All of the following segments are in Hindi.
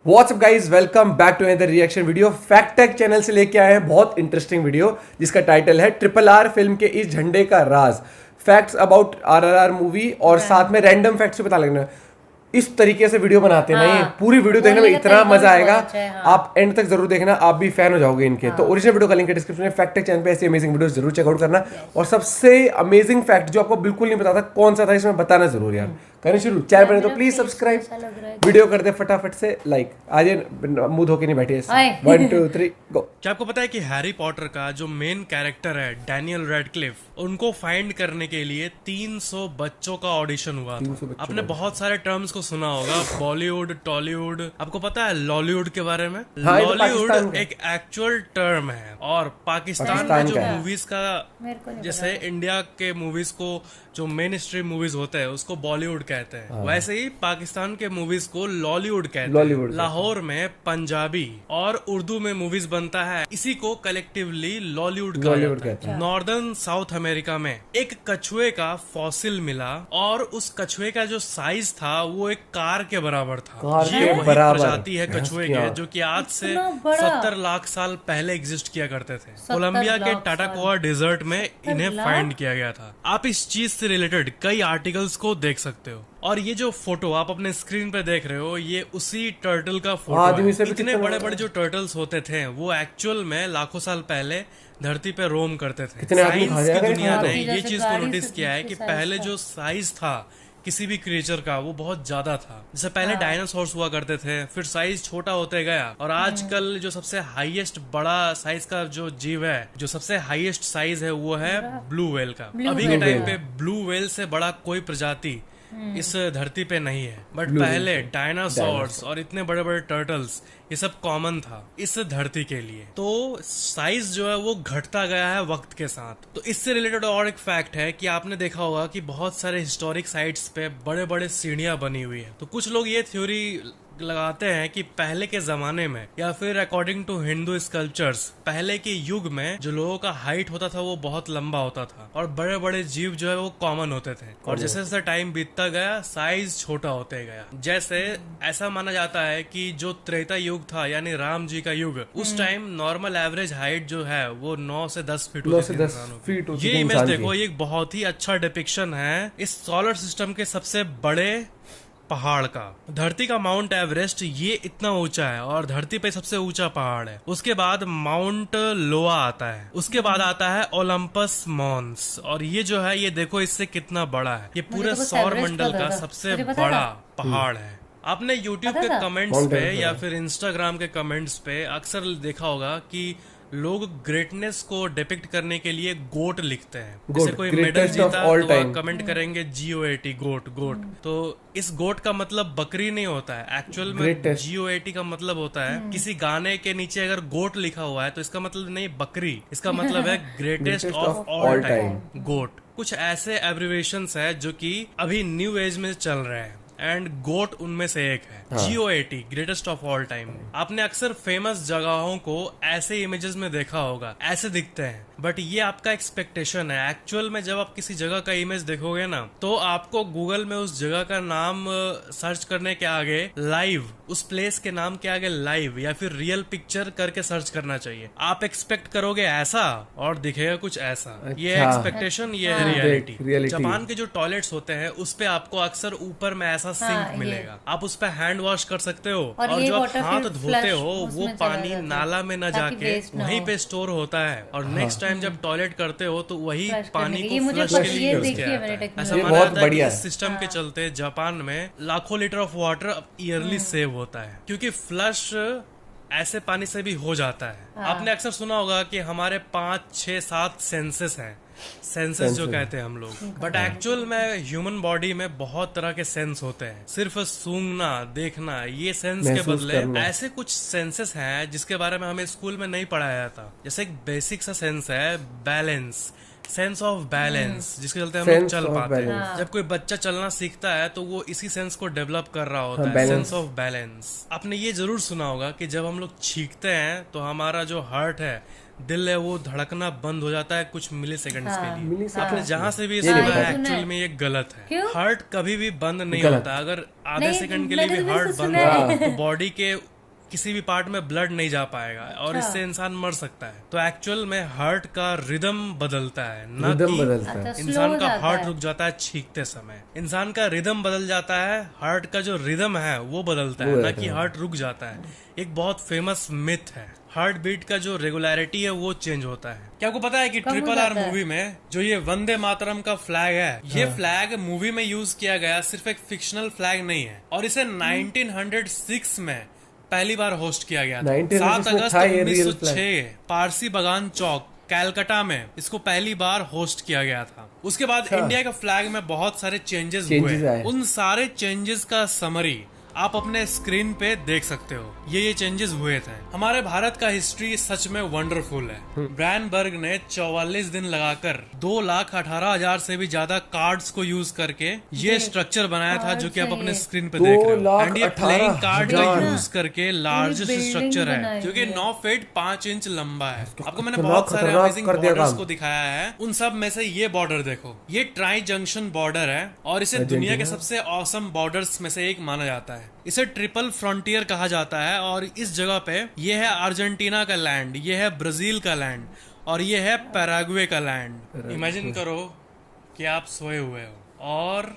WhatsApp guys, welcome back to another reaction video. Fact tech channel से लेके आए हैं बहुत इंटरेस्टिंग वीडियो जिसका टाइटल है RRR फिल्म के इस झंडे का राज, फैक्ट्स अबाउट RRR मूवी। और साथ में रैंडम फैक्ट्स भी पता लगना। इस तरीके से वीडियो बनाते हैं ना, ये पूरी वीडियो देखने में इतना मजा आएगा। आप एंड तक जरूर देखना, आप भी फैन हो जाओगे इनके। तो ओरिजिनल वीडियो का लिंक है डिस्क्रिप्शन में। फैक्ट टेक चैनल पे ऐसी अमेजिंग वीडियोस जरूर चेकआउट करना। और सबसे अमेजिंग फैक्ट जो आपको बिल्कुल नहीं पता था कौन सा था, इसमें बताना जरूर यार। करें शुरू। चैनल बने तो प्लीज सब्सक्राइब, वीडियो कर दे फटाफट से लाइक। आज मुंह धो के नहीं बैठे। 1 2 3 गो। क्या आपको पता है कि हैरी पॉटर का जो मेन कैरेक्टर है डैनियल रेडक्लिफ, उनको फाइंड करने के लिए 300 बच्चों का ऑडिशन हुआ था। आपने बहुत सारे टर्म्स को सुना होगा, बॉलीवुड, टॉलीवुड। आपको पता है लॉलीवुड के बारे में? लॉलीवुड एक एक्चुअल टर्म है। और पाकिस्तान में जो मूवीज का, जैसे इंडिया के मूवीज को जो मेन स्ट्रीम मूवीज होते हैं उसको बॉलीवुड कहते हैं, वैसे ही पाकिस्तान के मूवीज को लॉलीवुड कहते हैं। लाहौर में पंजाबी और उर्दू में मूवीज बनता है, इसी को कलेक्टिवली लॉलीवुड कहते हैं। नॉर्दर्न साउथ अमेरिका में एक कछुए का फॉसिल मिला और उस कछुए का जो साइज था वो एक कार के बराबर था। ये वही प्रजाति है कछुए के जो कि आज से 70 लाख साल पहले एग्जिस्ट किया करते थे। कोलंबिया के टाटाकोआ डेजर्ट में इन्हें फाइंड किया गया था। आप इस चीज से रिलेटेड कई आर्टिकल्स को देख सकते हो। और ये जो फोटो आप अपने स्क्रीन पे देख रहे हो, ये उसी टर्टल का फोटो है। इतने बड़े बड़े जो टर्टल्स होते थे वो एक्चुअल में लाखों साल पहले धरती पे रोम करते थे। साइंस की दुनिया ने ये चीज को नोटिस किया है कि पहले जो साइज था किसी भी क्रिएचर का वो बहुत ज्यादा था। जैसे पहले डायनासोर्स हुआ करते थे, फिर साइज छोटा होते गया और आजकल जो सबसे हाईएस्ट बड़ा साइज का जो जीव है, जो सबसे हाईएस्ट साइज है वो है ब्लू व्हेल का। अभी के टाइम पे ब्लू व्हेल से बड़ा कोई प्रजाति इस धरती पे नहीं है, बट पहले डायनासोर्स और इतने बड़े बड़े टर्टल्स ये सब कॉमन था इस धरती के लिए। तो साइज जो है वो घटता गया है वक्त के साथ। तो इससे रिलेटेड और एक फैक्ट है कि आपने देखा होगा कि बहुत सारे हिस्टोरिक साइट्स पे बड़े बड़े सीढ़ियां बनी हुई है। तो कुछ लोग ये थ्योरी लगाते हैं कि पहले के जमाने में या फिर अकॉर्डिंग टू हिंदू स्कल्पचर्स, पहले के युग में जो लोगों का हाइट होता था वो बहुत लंबा होता था और बड़े बड़े जीव जो है वो कॉमन होते थे। और जैसे जैसे टाइम बीतता गया साइज छोटा होते गया। जैसे ऐसा माना जाता है कि जो त्रेता युग था यानी राम जी का युग, उस टाइम नॉर्मल एवरेज हाइट जो है वो 9 से 10 फीट होती थी। ये इमेज देखो, ये एक बहुत ही अच्छा डिपिक्शन है इस सोलर सिस्टम के सबसे बड़े पहाड़ का। धरती का माउंट एवरेस्ट ये इतना ऊंचा है और धरती पे सबसे ऊंचा पहाड़ है। उसके बाद माउंट लोआ आता है, उसके बाद आता है ओलंपस मॉन्स। और ये जो है ये देखो इससे कितना बड़ा है, ये पूरे सौर मंडल का सबसे बड़ा पहाड़ है। आपने YouTube के कमेंट्स पे या फिर इंस्टाग्राम के कमेंट्स पे अक्सर देखा होगा कि लोग ग्रेटनेस को डिपिक्ट करने के लिए गोट लिखते हैं। जैसे कोई मेडल जीता तो कमेंट करेंगे GOAT, गोट गोट। तो इस गोट का मतलब बकरी नहीं होता है, एक्चुअल में GOAT का मतलब होता है, किसी गाने के नीचे अगर गोट लिखा हुआ है तो इसका मतलब नहीं बकरी, इसका मतलब है ग्रेटेस्ट ऑफ ऑल टाइम, गोट। कुछ ऐसे एब्रिविएशंस है जो कि अभी न्यू एज में चल रहे हैं एंड गोट उनमें से एक है। GOAT, greatest of all time. आपने अक्सर फेमस जगहों को ऐसे इमेजेस में देखा होगा, ऐसे दिखते हैं, बट ये आपका एक्सपेक्टेशन है। एक्चुअल में जब आप किसी जगह का इमेज देखोगे ना तो आपको गूगल में उस जगह का नाम सर्च करने के आगे लाइव, उस प्लेस के नाम के आगे लाइव या फिर रियल पिक्चर करके सर्च करना चाहिए। आप एक्सपेक्ट करोगे ऐसा और दिखेगा कुछ ऐसा। ये एक्सपेक्टेशन, ये है रियलिटी। जापान के जो टॉयलेट्स होते हैं उस पे आपको अक्सर ऊपर में ऐसा सिंक मिलेगा, आप उस पे हैंड वॉश कर सकते हो। और जो आप हाथ धोते हो वो पानी नाला में न जाके वहीं पे स्टोर होता है और नेक्स्ट टाइम जब टॉयलेट करते हो तो वही पानी को फ्लश के लिए यूज किया जाता है। ऐसा माना जाता है कि इस सिस्टम के चलते जापान में लाखों litre of water yearly save होता है, क्योंकि फ्लश ऐसे पानी से भी हो जाता है। आपने अक्सर सुना होगा कि हमारे 5, 6, 7 सेंसेस हैं, सेंसेस जो कहते हैं हम लोग, बट एक्चुअल में ह्यूमन बॉडी में बहुत तरह के सेंस होते हैं। सिर्फ सूंघना, देखना, ये सेंस के बदले ऐसे कुछ सेंसेस हैं जिसके बारे में हमें स्कूल में नहीं पढ़ाया जाता। जैसे एक बेसिक सा सेंस है बैलेंस, सेंस ऑफ बैलेंस, जिसके चलते हम लोग चल पाते हैं। जब कोई बच्चा चलना सीखता है तो वो इसी सेंस को डेवलप कर रहा होता है, सेंस ऑफ बैलेंस। आपने ये जरूर सुना होगा कि जब हम लोग छींकते हैं तो हमारा जो हार्ट है, दिल है, वो धड़कना बंद हो जाता है कुछ मिली सेकेंड्स के लिए। आपने जहाँ से भी सुना है एक्चुअल में ये गलत है। हार्ट कभी भी बंद नहीं होता। अगर आधे सेकंड के लिए भी हार्ट बंद हो तो बॉडी के किसी भी पार्ट में ब्लड नहीं जा पाएगा और इससे इंसान मर सकता है। तो एक्चुअल में हार्ट का रिदम बदलता है, न रिदम कि बदलता है। इंसान का हार्ट रुक जाता है छींकते समय। इंसान का रिदम बदल जाता है, हार्ट का जो रिदम है वो बदलता है, न कि हार्ट रुक जाता है। एक बहुत फेमस मिथ है, हार्ट बीट का जो रेगुलरिटी है वो चेंज होता है। क्या आपको पता है कि RRR मूवी में जो ये वंदे मातरम का फ्लैग है, ये फ्लैग मूवी में यूज किया गया सिर्फ एक फिक्शनल फ्लैग नहीं है, और इसे 1906 में पहली बार होस्ट किया गया था। 7 अगस्त 1906 पारसी बगान चौक कैलकाटा में इसको पहली बार होस्ट किया गया था। उसके बाद इंडिया का फ्लैग में बहुत सारे चेंजेस हुए। उन सारे चेंजेस का समरी आप अपने स्क्रीन पे देख सकते हो। ये चेंजेस हुए थे। हमारे भारत का हिस्ट्री सच में वंडरफुल है। ब्रायन बर्ग ने 44 दिन लगाकर 2,18,000 से भी ज्यादा कार्ड्स को यूज करके ये स्ट्रक्चर बनाया था जो कि आप अपने स्क्रीन पे देख रहे हो। एंड ये प्लेइंग कार्ड का यूज करके लार्जेस्ट स्ट्रक्चर है जो कि 9 फीट 5 इंच लंबा है। आपको मैंने बहुत सारे अमेजिंग बॉर्डर्स को दिखाया है। उन सब में से ये बॉर्डर देखो, ये ट्राई जंक्शन बॉर्डर है और इसे दुनिया के सबसे ऑसम बॉर्डर्स में से एक माना जाता है। इसे ट्रिपल फ्रंटियर कहा जाता है और इस जगह पे ये है अर्जेंटीना का लैंड, ये है ब्राजील का लैंड और ये है पैराग्वे का लैंड। इमेजिन करो कि आप सोए हुए हो और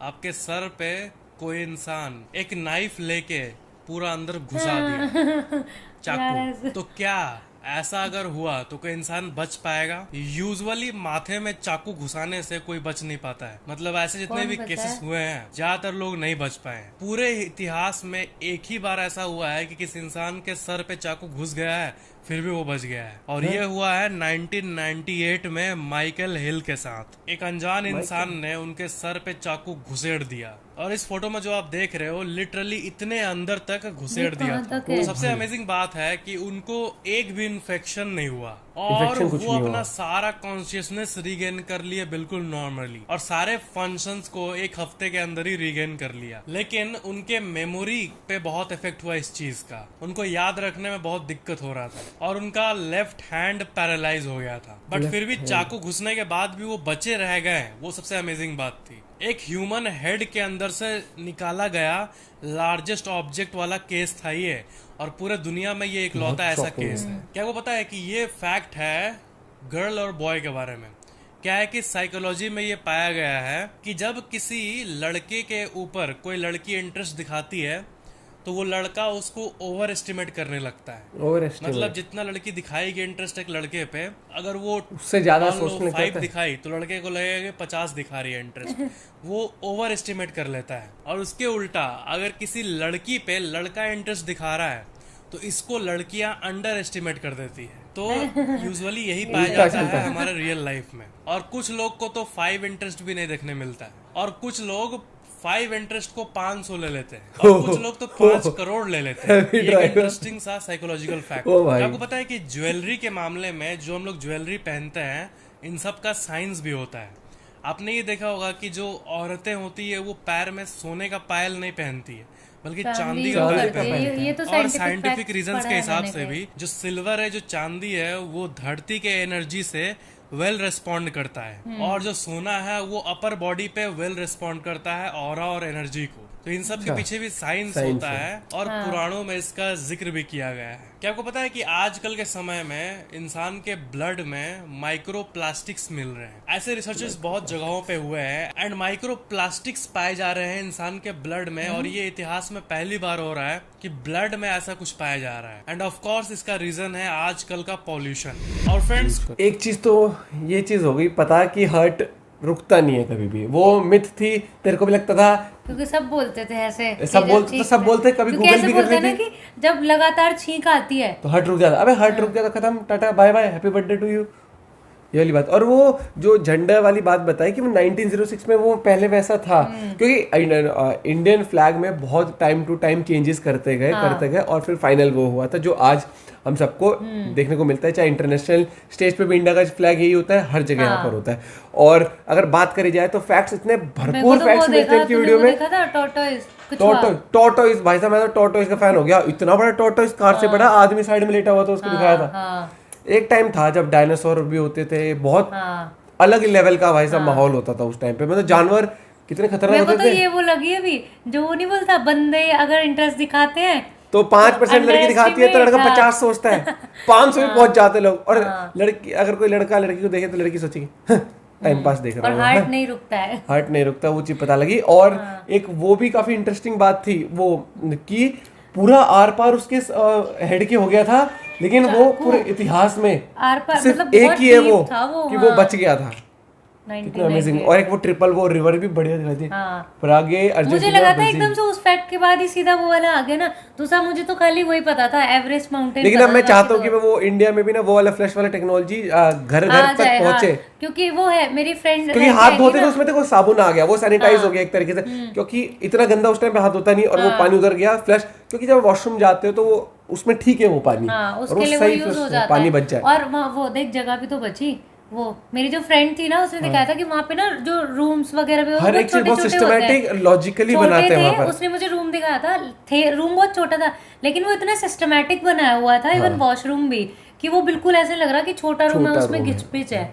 आपके सर पे कोई इंसान एक नाइफ लेके पूरा अंदर घुसा दिया चाकू। तो क्या ऐसा अगर हुआ तो कोई इंसान बच पाएगा? यूजुअली माथे में चाकू घुसाने से कोई बच नहीं पाता है। मतलब ऐसे जितने भी केसेस हुए हैं ज्यादातर लोग नहीं बच पाए। पूरे इतिहास में एक ही बार ऐसा हुआ है कि किसी इंसान के सर पे चाकू घुस गया है फिर भी वो बच गया है, और ये हुआ है 1998 में माइकल हिल के साथ। एक अनजान इंसान ने उनके सर पे चाकू घुसेड़ दिया और इस फोटो में जो आप देख रहे हो लिटरली इतने अंदर तक घुसेड़ दिया था। तो सबसे अमेजिंग बात है कि उनको एक भी इन्फेक्शन नहीं हुआ और वो अपना सारा कॉन्शियसनेस रीगेन कर लिया बिल्कुल नॉर्मली, और सारे फंक्शंस को एक हफ्ते के अंदर ही रीगेन कर लिया। लेकिन उनके मेमोरी पे बहुत इफेक्ट हुआ इस चीज का, उनको याद रखने में बहुत दिक्कत हो रहा था और उनका लेफ्ट हैंड पैरालाइज हो गया था। बट फिर भी चाकू घुसने के बाद भी वो बचे रह गए, वो सबसे अमेजिंग बात थी। एक ह्यूमन हेड के अंदर से निकाला गया लार्जेस्ट ऑब्जेक्ट वाला केस था ये, और पूरे दुनिया में ये एक लौता ऐसा केस है। क्या वो पता है कि ये फैक्ट है गर्ल और बॉय के बारे में? क्या है कि साइकोलॉजी में ये पाया गया है कि जब किसी लड़के के ऊपर कोई लड़की इंटरेस्ट दिखाती है तो वो लड़का उसको ओवर एस्टिमेट करने लगता है। मतलब जितना लड़की दिखाएगी इंटरेस्ट एक लड़के पे, अगर वो उससे ज्यादा 5 दिखाई तो लड़के को लगेगा कि 50 दिखा रही है इंटरेस्ट, वो ओवर एस्टिमेट कर लेता है। और उसके उल्टा अगर किसी लड़की पे लड़का इंटरेस्ट दिखा रहा है तो इसको लड़कियां अंडर एस्टिमेट कर देती है। तो यूजुअली यही पाया जाता है हमारे रियल लाइफ में। और कुछ लोग को तो 5 इंटरेस्ट भी नहीं देखने मिलता है, और कुछ लोग 5 इंटरेस्ट को 500 ले लेते हैं, और कुछ लोग तो 5 करोड़ ले लेते हैं। ये इंटरेस्टिंग सा साइकोलॉजिकल फैक्ट। आपको पता है कि ज्वेलरी के मामले में जो हम लोग ज्वेलरी पहनते हैं इन सब का साइंस भी होता है। आपने ये देखा होगा कि जो औरतें होती है वो पैर में सोने का पायल नहीं पहनती है बल्कि चांदी का पायल पहनती है। और साइंटिफिक रीजंस के हिसाब से भी जो सिल्वर है, जो चांदी है, वो धरती के एनर्जी से वेल रिस्पॉन्ड करता है, और जो सोना है वो अपर बॉडी पे वेल रिस्पॉन्ड करता है ऑरा और एनर्जी को। तो इन सब के पीछे भी साइंस होता है और पुराणों में इसका जिक्र भी किया गया है। क्या आपको पता है कि आजकल के समय में इंसान के ब्लड में माइक्रो प्लास्टिक्स मिल रहे हैं? ऐसे रिसर्चेस बहुत जगहों पे हुए हैं एंड माइक्रो प्लास्टिक्स पाए जा रहे हैं इंसान के ब्लड में, और ये इतिहास में पहली बार हो रहा है कि ब्लड में ऐसा कुछ पाया जा रहा है। एंड ऑफ कोर्स इसका रीजन है आजकल का पॉल्यूशन। और फ्रेंड्स, एक चीज तो ये चीज हो गई पता कि हार्ट रुकता नहीं है कभी भी, वो मिथ थी, तेरे को भी लगता था क्योंकि सब बोलते थे ऐसे, सब बोलते कभी गूगल भी कर रहे थे कि जब लगातार छींक आती है तो हार्ट रुक जाता। अबे हार्ट रुक गया तो खत्म, tata bye bye, happy birthday to you, ये वाली बात। और वो जो झंडा वाली बात बताई कि वो 1906 में वो पहले वैसा था, क्योंकि इंडियन फ्लैग में बहुत टाइम टू टाइम चेंजेस करते गए और फिर फाइनल वो हुआ था जो आज हम सबको देखने को मिलता है। चाहे इंटरनेशनल स्टेज पे भी इंडिया का फ्लैग यही होता है, हर जगह यहाँ पर होता है। और अगर बात करी जाए तो फैक्ट्स इतने भरपूर फैक्ट्स मिलते हैं कि वीडियो में। टॉर्टोइस भाई साहब, मैं तो टॉर्टोइस का फैन हो गया। इतना बड़ा टॉर्टोइस, कार से बड़ा आदमी साइड में लेटा हुआ था, उसको दिखाया था। एक टाइम था जब डायनासोर भी होते थे, बहुत अलग लेवल का भाई साहब माहौल होता था उस टाइम पे। मतलब जानवर कितने खतरनाक होते थे। ये वो लगी अभी जो वो नहीं बोलता, बंदे अगर इंटरेस्ट दिखाते हैं तो 5% लड़की दिखाती है तो लड़का 50 सोचता है, 500 भी पहुंच जाते लोग। और लड़की, अगर कोई लड़का लड़की को देखे तो लड़की सोचेगी टाइम पास देख रहा और हूँ, हार्ट नहीं रुकता है। हार्ट नहीं रुकता, वो चीज पता लगी। और एक वो भी काफी इंटरेस्टिंग बात थी वो कि पूरा आर पार उसके हेड के हो गया था, लेकिन वो पूरे इतिहास में आर पार सिर्फ मतलब एक बहुत ही है deep वो था वो, कि वो बच गया था। 1998 कितना अमेजिंग। और एक वो ट्रिपल वो रिवर भी बढ़िया दिखाई थी। हाँ। प्रागे मुझे अर्जेंटीना लगा था ब्राजील। एकदम से उस फैक्ट के बाद ही सीधा वो वाला आ गया ना। दूसरा मुझे तो खाली वही पता था, एवरेस्ट माउंटेन। लेकिन अब मैं चाहता हूँ कि वो इंडिया में भी ना वो वाला फ्लैश वाला टेक्नोलॉजी घर घर तक पहुंचे, क्योंकि वो है मेरी फ्रेंड, क्योंकि हाथ धोते थे उसमें देखो साबुन आ गया, वो सैनिटाइज हो गया एक तरीके से, क्योंकि इतना गंदा उस टाइम पे हाथ होता नहीं, और वो पानी उधर गया फ्लश, क्योंकि जब वॉशरूम जाते हो तो वो उसमें ठीक है वो पानी, और उसके लिए वो यूज हो जाता पानी है। बच जाए। और वहाँ वो देख जगह भी तो बची। वो मेरी जो फ्रेंड थी ना, उसने दिखाया था कि वहाँ पे ना जो रूम्स वगैरह भी हर एक चीज बहुत सिस्टमैटिक लॉजिकली बनाते हैं वहाँ पर। उसने मुझे रूम दिखाया था, रूम बहुत छोटा था लेकिन वो इतना सिस्टमैटिक बनाया हुआ था, इवन वॉशरूम भी, कि वो बिल्कुल ऐसे लग रहा कि छोटा रूम है, उसमें घिचपिच है।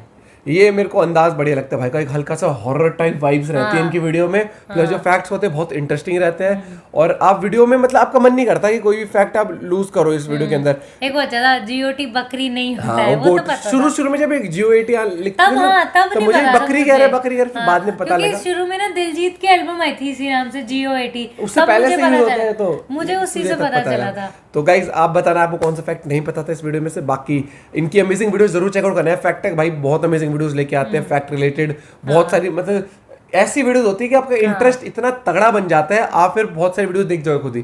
ये मेरे को अंदाज बढ़िया लगता है भाई का, एक हल्का सा हॉरर टाइप वाइब्स रहती है इनकी वीडियो में, प्लस जो फैक्ट्स होते हैं बहुत इंटरेस्टिंग रहते हैं। और आप वीडियो में मतलब आपका मन नहीं करता कि कोई भी फैक्ट आप लूज करो इस वीडियो के अंदर। एक वो ज्यादा GOT बकरी नहीं होता है, वो वो तो पता था। शुरू में जब एक GOT लिखते तब तो नहीं मुझे पता था बकरी कह रहे बकरी कह रहे, बाद में पता क्योंकि लगा शुरू में ना दिलजीत की एल्बम आई थी इसी नाम से GOT, उससे पहले से यूज होता है, तो मुझे उसी से पता चला था। तो गाइज आप बताना आपको कौन सा फैक्ट नहीं पता था इस वीडियो में से। बाकी इनकी अमेजिंग वीडियो जरूर चेकआउट करना है। फैक्ट टेक भाई बहुत अमेजिंग वीडियोस लेके आते हैं, फैक्ट रिलेटेड बहुत सारी, मतलब ऐसी वीडियोस होती है कि आपका इंटरेस्ट इतना तगड़ा बन जाता है, आप फिर बहुत सारी वीडियो देख जाओगे खुद ही।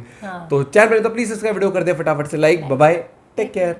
तो चैनल पर तो प्लीज इसका वीडियो कर दे फटाफट से like. Bye bye, take care.